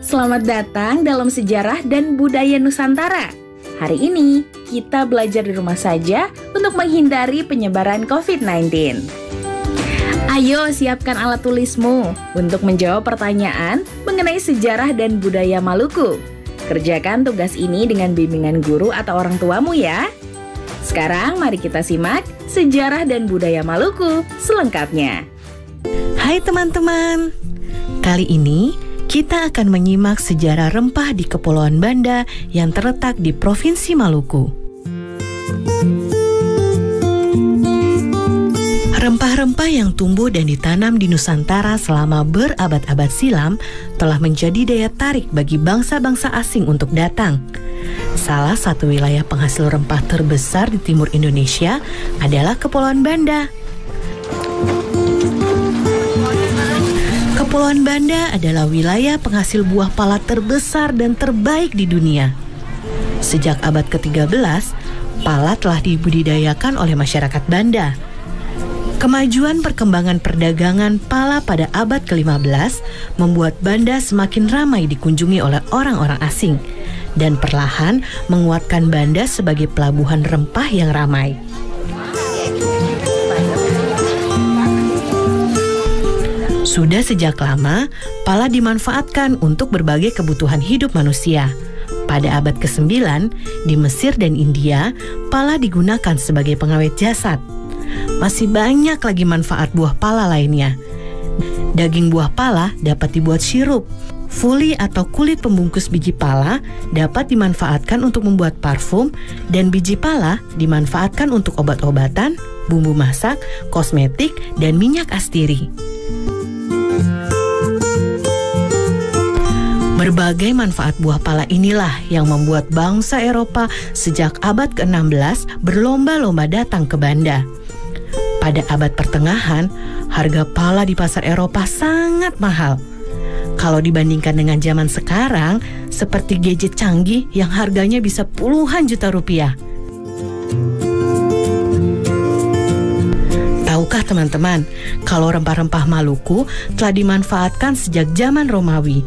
Selamat datang dalam sejarah dan budaya Nusantara. Hari ini kita belajar di rumah saja untuk menghindari penyebaran COVID-19. Ayo siapkan alat tulismu untuk menjawab pertanyaan mengenai sejarah dan budaya Maluku. Kerjakan tugas ini dengan bimbingan guru atau orang tuamu ya. Sekarang mari kita simak sejarah dan budaya Maluku selengkapnya. Hai teman-teman, kali ini kita akan menyimak sejarah rempah di Kepulauan Banda yang terletak di Provinsi Maluku. Rempah-rempah yang tumbuh dan ditanam di Nusantara selama berabad-abad silam telah menjadi daya tarik bagi bangsa-bangsa asing untuk datang. Salah satu wilayah penghasil rempah terbesar di timur Indonesia adalah Kepulauan Banda. Kepulauan Banda adalah wilayah penghasil buah pala terbesar dan terbaik di dunia. Sejak abad ke-13, pala telah dibudidayakan oleh masyarakat Banda. Kemajuan perkembangan perdagangan pala pada abad ke-15 membuat Banda semakin ramai dikunjungi oleh orang-orang asing dan perlahan menguatkan Banda sebagai pelabuhan rempah yang ramai. Sudah sejak lama, pala dimanfaatkan untuk berbagai kebutuhan hidup manusia. Pada abad ke-9, di Mesir dan India, pala digunakan sebagai pengawet jasad. Masih banyak lagi manfaat buah pala lainnya. Daging buah pala dapat dibuat sirup. Fuli atau kulit pembungkus biji pala dapat dimanfaatkan untuk membuat parfum, dan biji pala dimanfaatkan untuk obat-obatan, bumbu masak, kosmetik, dan minyak astiri. Berbagai manfaat buah pala inilah yang membuat bangsa Eropa sejak abad ke-16 berlomba-lomba datang ke Banda. Pada abad pertengahan, harga pala di pasar Eropa sangat mahal. Kalau dibandingkan dengan zaman sekarang, seperti gadget canggih yang harganya bisa puluhan juta rupiah. Tahukah teman-teman, kalau rempah-rempah Maluku telah dimanfaatkan sejak zaman Romawi.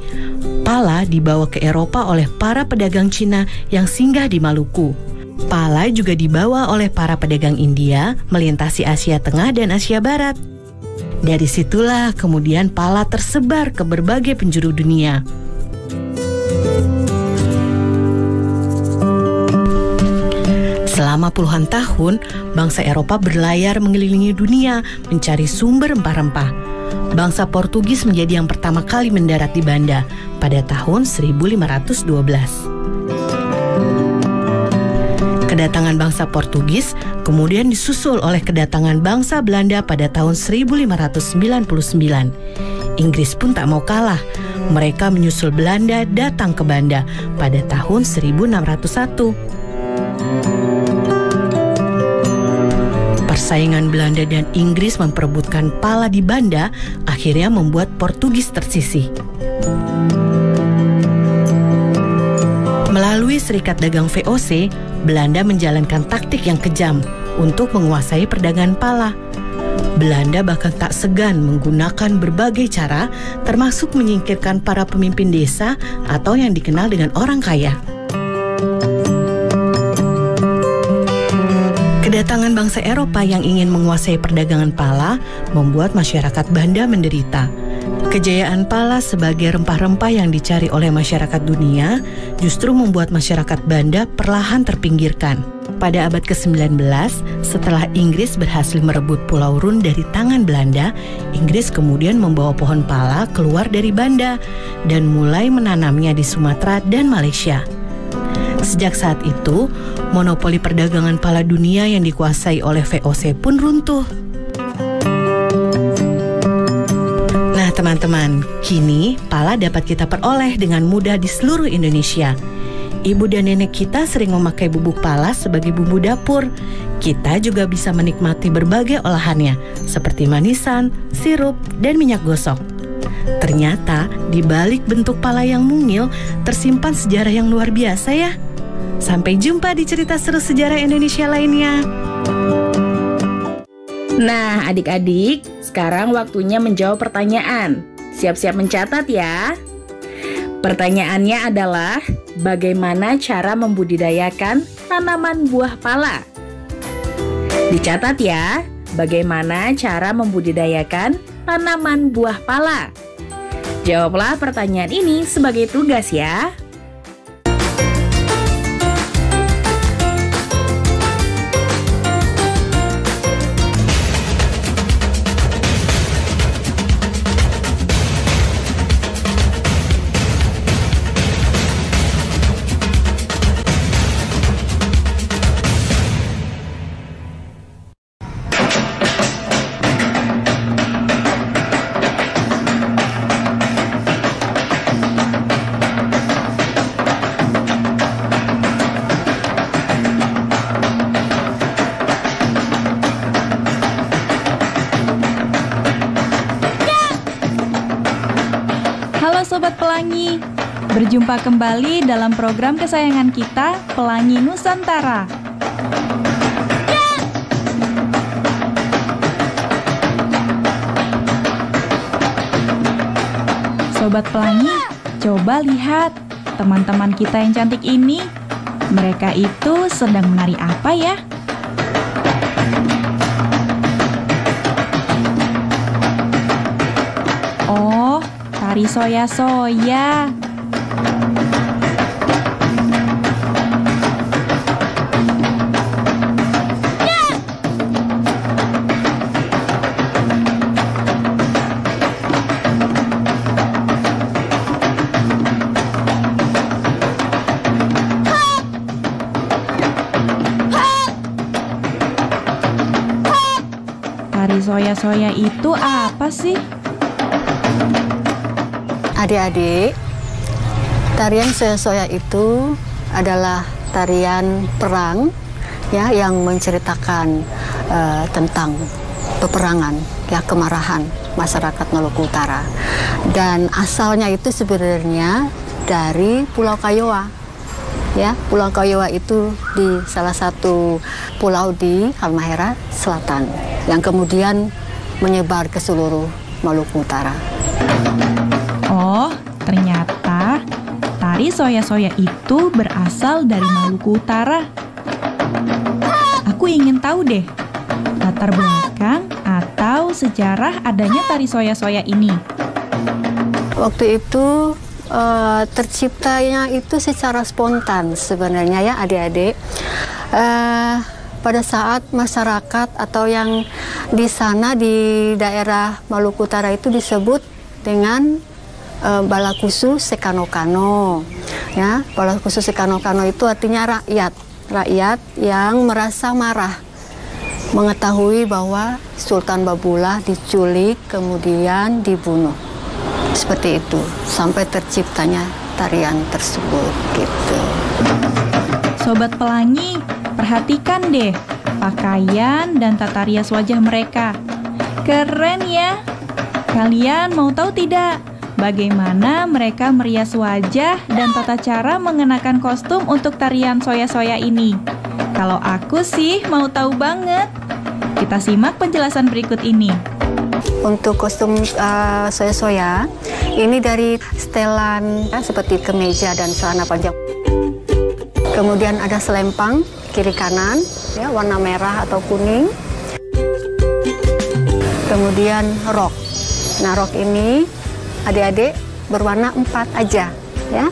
Pala dibawa ke Eropa oleh para pedagang Cina yang singgah di Maluku. Pala juga dibawa oleh para pedagang India melintasi Asia Tengah dan Asia Barat. Dari situlah kemudian pala tersebar ke berbagai penjuru dunia. Selama puluhan tahun, bangsa Eropa berlayar mengelilingi dunia mencari sumber rempah-rempah. Bangsa Portugis menjadi yang pertama kali mendarat di Banda pada tahun 1512. Kedatangan bangsa Portugis kemudian disusul oleh kedatangan bangsa Belanda pada tahun 1599. Inggris pun tak mau kalah. Mereka menyusul Belanda datang ke Banda pada tahun 1601. Persaingan Belanda dan Inggris memperebutkan pala di Banda akhirnya membuat Portugis tersisih. Melalui Serikat Dagang VOC, Belanda menjalankan taktik yang kejam untuk menguasai perdagangan pala. Belanda bahkan tak segan menggunakan berbagai cara, termasuk menyingkirkan para pemimpin desa atau yang dikenal dengan orang kaya. Kedatangan bangsa Eropa yang ingin menguasai perdagangan pala membuat masyarakat Banda menderita. Kejayaan pala sebagai rempah-rempah yang dicari oleh masyarakat dunia justru membuat masyarakat Banda perlahan terpinggirkan. Pada abad ke-19, setelah Inggris berhasil merebut Pulau Run dari tangan Belanda, Inggris kemudian membawa pohon pala keluar dari Banda dan mulai menanamnya di Sumatera dan Malaysia. Sejak saat itu, monopoli perdagangan pala dunia yang dikuasai oleh VOC pun runtuh. Nah teman-teman, kini pala dapat kita peroleh dengan mudah di seluruh Indonesia. Ibu dan nenek kita sering memakai bubuk pala sebagai bumbu dapur. Kita juga bisa menikmati berbagai olahannya, seperti manisan, sirup, dan minyak gosok. Ternyata, di balik bentuk pala yang mungil, tersimpan sejarah yang luar biasa ya. Sampai jumpa di cerita seru sejarah Indonesia lainnya. Nah, adik-adik, sekarang waktunya menjawab pertanyaan. Siap-siap mencatat ya. Pertanyaannya adalah, bagaimana cara membudidayakan tanaman buah pala? Dicatat ya, bagaimana cara membudidayakan tanaman buah pala? Jawablah pertanyaan ini sebagai tugas ya. Sobat Pelangi, berjumpa kembali dalam program kesayangan kita, Pelangi Nusantara. Sobat Pelangi, coba lihat teman-teman kita yang cantik ini. Mereka itu sedang menari apa ya? Oh, tari soya-soya. Tari soya-soya itu apa sih? Adik-adik, tarian soya-soya itu adalah tarian perang ya, yang menceritakan tentang peperangan ya, kemarahan masyarakat Maluku Utara. Dan asalnya itu sebenarnya dari Pulau Kayowa. Ya, Pulau Kayowa itu di salah satu pulau di Halmahera Selatan yang kemudian menyebar ke seluruh Maluku Utara. Oh, ternyata tari soya-soya itu berasal dari Maluku Utara. Aku ingin tahu deh, latar belakang atau sejarah adanya tari soya-soya ini. Waktu itu terciptanya itu secara spontan sebenarnya ya adik-adik. Pada saat masyarakat atau yang di sana di daerah Maluku Utara itu disebut dengan Balakusu Sekano-Kano. Ya, Balakusu Sekano-Kano itu artinya rakyat yang merasa marah mengetahui bahwa Sultan Babullah diculik kemudian dibunuh. Seperti itu sampai terciptanya tarian tersebut gitu. Sobat Pelangi, perhatikan deh pakaian dan tata rias wajah mereka. Keren ya. Kalian mau tahu tidak bagaimana mereka merias wajah dan tata cara mengenakan kostum untuk tarian soya-soya ini? Kalau aku sih mau tahu banget. Kita simak penjelasan berikut ini. Untuk kostum soya-soya, ini dari setelan ya, seperti kemeja dan celana panjang. Kemudian ada selempang kiri kanan, ya, warna merah atau kuning. Kemudian rok. Nah, rok ini adik-adik berwarna 4 aja, ya.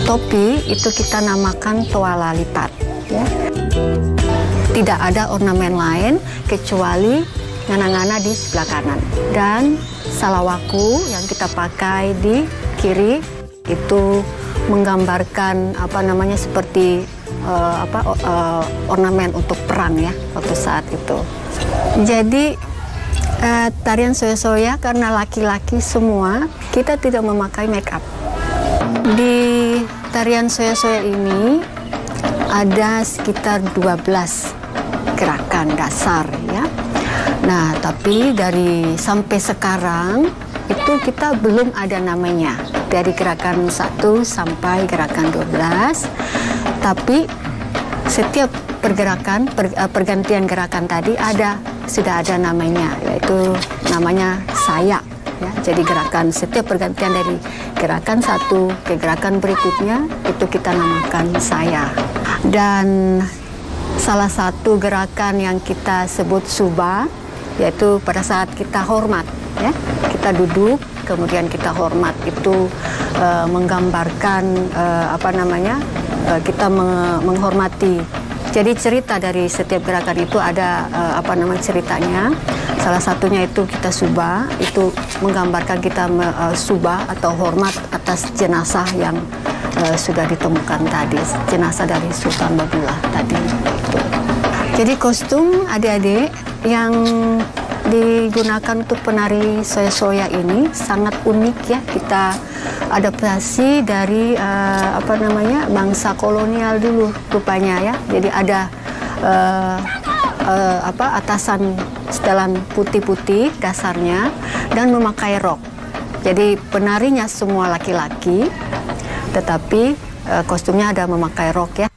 Topi itu kita namakan toala lipat, ya. Tidak ada ornamen lain kecuali ngana-ngana di sebelah kanan. Dan salawaku yang kita pakai di kiri itu menggambarkan seperti ornamen untuk perang ya waktu saat itu. Jadi tarian soya-soya karena laki-laki semua, kita tidak memakai make up. Di tarian soya-soya ini ada sekitar 12 gerakan dasar ya. Nah, tapi dari sampai sekarang itu kita belum ada namanya. Dari gerakan 1 sampai gerakan 12. Tapi setiap pergantian gerakan tadi sudah ada namanya, yaitu namanya sayak ya. Jadi setiap pergantian dari gerakan satu ke gerakan berikutnya itu kita namakan saya. Dan salah satu gerakan yang kita sebut suba, yaitu pada saat kita hormat, ya, kita duduk kemudian kita hormat, itu menggambarkan kita menghormati. Jadi cerita dari setiap gerakan itu ada ceritanya. Salah satunya itu kita suba, itu menggambarkan kita suba atau hormat atas jenazah yang sudah ditemukan tadi, jenazah dari Sultan Babillah tadi. Jadi kostum adik-adik yang digunakan untuk penari soya-soya ini sangat unik ya. Kita adaptasi dari bangsa kolonial dulu rupanya ya. Jadi ada atasan setelan putih-putih dasarnya dan memakai rok. Jadi penarinya semua laki-laki, tetapi kostumnya ada memakai rok ya.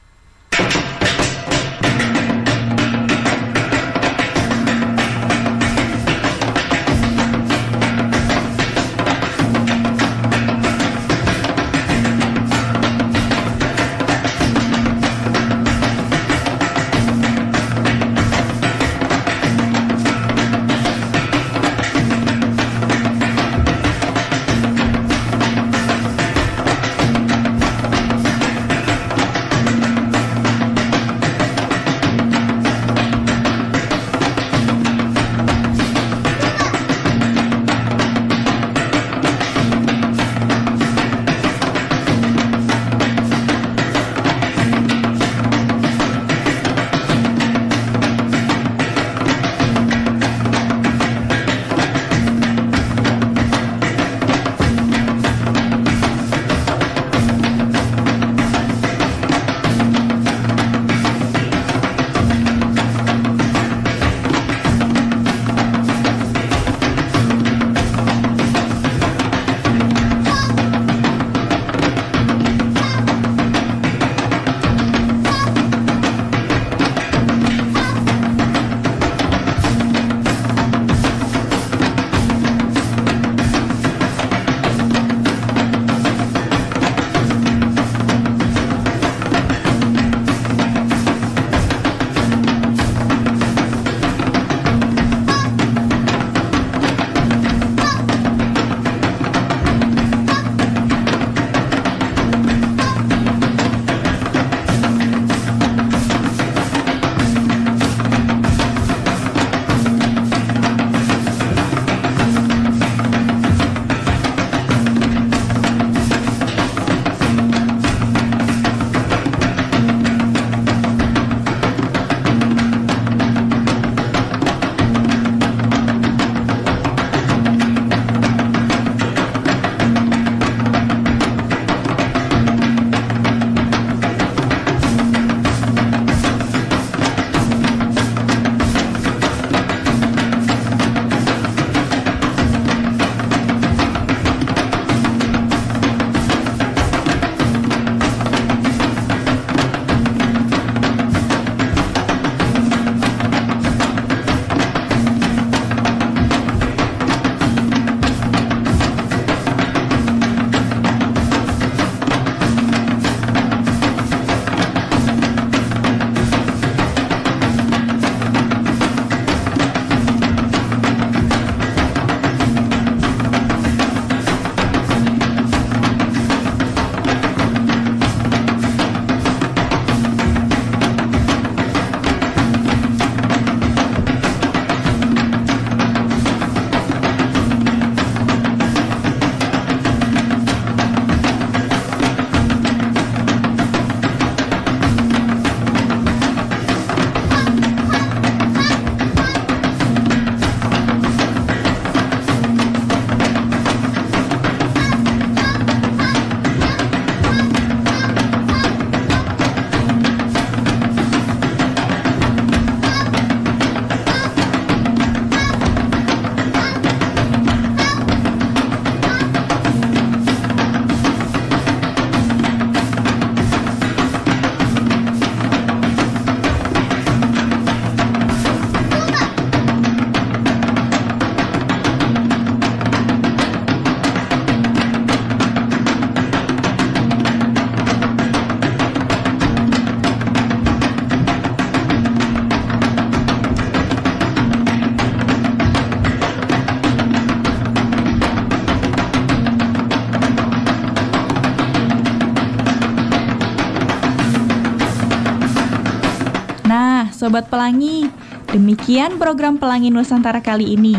Sobat Pelangi. Demikian program Pelangi Nusantara kali ini.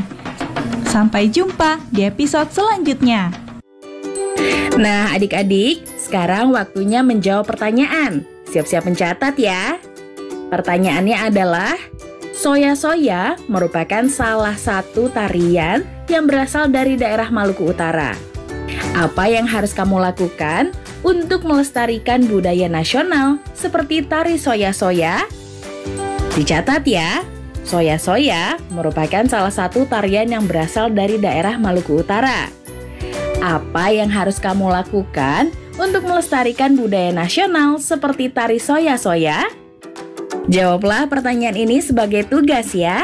Sampai jumpa di episode selanjutnya. Nah, adik-adik, sekarang waktunya menjawab pertanyaan. Siap-siap mencatat ya. Pertanyaannya adalah, soya-soya merupakan salah satu tarian yang berasal dari daerah Maluku Utara. Apa yang harus kamu lakukan untuk melestarikan budaya nasional seperti tari soya-soya? Dicatat ya, soya-soya merupakan salah satu tarian yang berasal dari daerah Maluku Utara. Apa yang harus kamu lakukan untuk melestarikan budaya nasional seperti tari soya-soya? Jawablah pertanyaan ini sebagai tugas ya.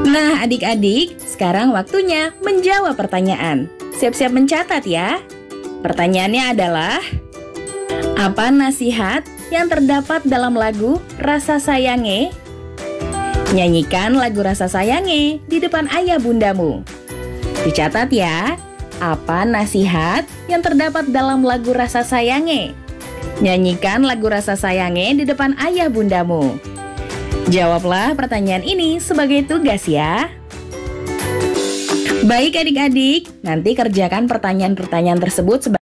Nah, adik-adik, sekarang waktunya menjawab pertanyaan. Siap-siap mencatat ya. Pertanyaannya adalah, apa nasihat yang terdapat dalam lagu Rasa Sayange? Nyanyikan lagu Rasa Sayange di depan ayah bundamu. Dicatat ya, apa nasihat yang terdapat dalam lagu Rasa Sayange? Nyanyikan lagu Rasa Sayange di depan ayah bundamu. Jawablah pertanyaan ini sebagai tugas ya. Baik adik-adik, nanti kerjakan pertanyaan-pertanyaan tersebut sebagai